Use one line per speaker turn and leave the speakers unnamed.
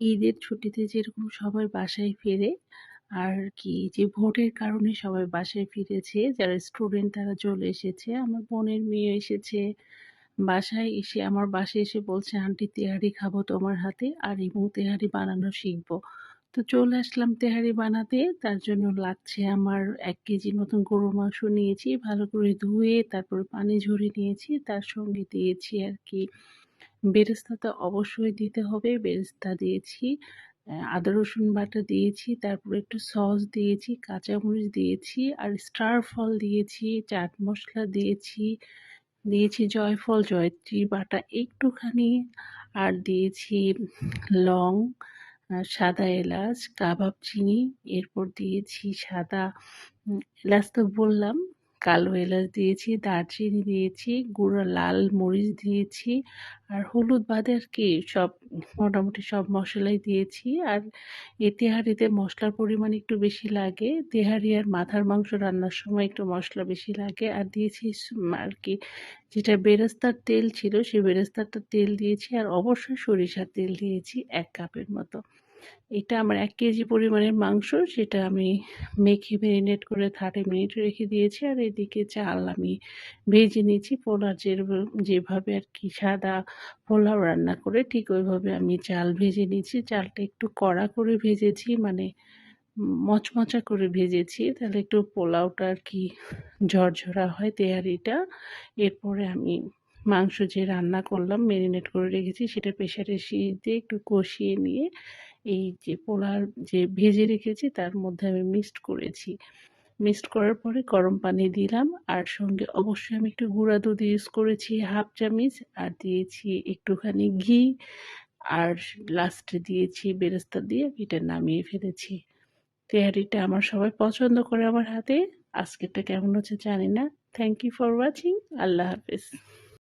ঈদের ছুটিতে যেরকম সবাই বাসায় ফেরে, আর কি যে ভোটের কারণে সবাই বাসায় ফিরেছে, যারা স্টুডেন্ট তারা চলে এসেছে। আমার বোনের মেয়ে এসেছে, বাসায় এসে আমার বাসায় এসে বলছে, আন্টি তেহারি খাবো তোমার হাতে, আর এবং তেহারি বানানো শিখবো। তো চলে আসলাম তেহারি বানাতে। তার জন্য লাগছে আমার 1 কেজির মতন গরুর মাংস নিয়েছি, ভালো করে ধুয়ে তারপরে পানি ঝরিয়ে নিয়েছি। তার সঙ্গে দিয়েছি আর কি বেরেস্তা, তো অবশ্যই দিতে হবে, বেরেস্তা দিয়েছি, আদা রসুন বাটা দিয়েছি, তারপরে একটু সস দিয়েছি, কাঁচামরিচ দিয়েছি, আর স্টার ফল দিয়েছি, চাট মশলা দিয়েছি, দিয়েছি জয়ফল জয়ত্রী বাটা একটুখানি, আর দিয়েছি লং, সাদা এলাচ, কাবাব চিনি, এরপর দিয়েছি সাদা এলাচ তো বললাম, কালো এলাচ দিয়েছি, দারচিনি দিয়েছি, গুঁড়ো লাল মরিচ দিয়েছি, আর হলুদ বাদে আর কি সব মোটামুটি সব মশলাই দিয়েছি। আর এই তেহারিতে মশলার পরিমাণ একটু বেশি লাগে, তেহারি আর মাথার মাংস রান্নার সময় একটু মশলা বেশি লাগে। আর দিয়েছি আর কি যেটা বেরেস্তার তেল ছিল, সেই বেরেস্তারটা তেল দিয়েছি, আর অবশ্যই সরিষার তেল দিয়েছি 1 কাপের মতো। এটা আমার 1 কেজি পরিমাণের মাংস, সেটা আমি মেখে ম্যারিনেট করে 30 মিনিট রেখে দিয়েছি। আর এদিকে চাল আমি ভেজে নিয়েছি, পোলার যেভাবে আর কি সাদা পোলাও রান্না করে ঠিক ওইভাবে আমি চাল ভেজে নিয়েছি। চালটা একটু কড়া করে ভেজেছি, মানে মচমচা করে ভেজেছি, তাহলে একটু পোলাওটা আর কি ঝরঝরা হয় তেহারিটা। এরপরে আমি মাংস যে রান্না করলাম ম্যারিনেট করে রেখেছি, সেটা প্রেসারে দিয়ে একটু কষিয়ে নিয়ে এই যে পোলার যে ভেজে রেখেছি তার মধ্যে আমি মিক্সড করেছি। মিক্সড করার পরে গরম পানি দিলাম, আর সঙ্গে অবশ্যই আমি একটু গুঁড়া দুধ ইউজ করেছি 1/2 চামচ, আর দিয়েছি একটুখানি ঘি, আর লাস্টে দিয়েছি বেরেস্তা দিয়ে এটা নামিয়ে ফেলেছি। তেহারিটা আমার সবাই পছন্দ করে আমার হাতে। আজকেরটা কেমন হচ্ছে জানি না। Thank you for watching. আল্লাহ হাফেজ।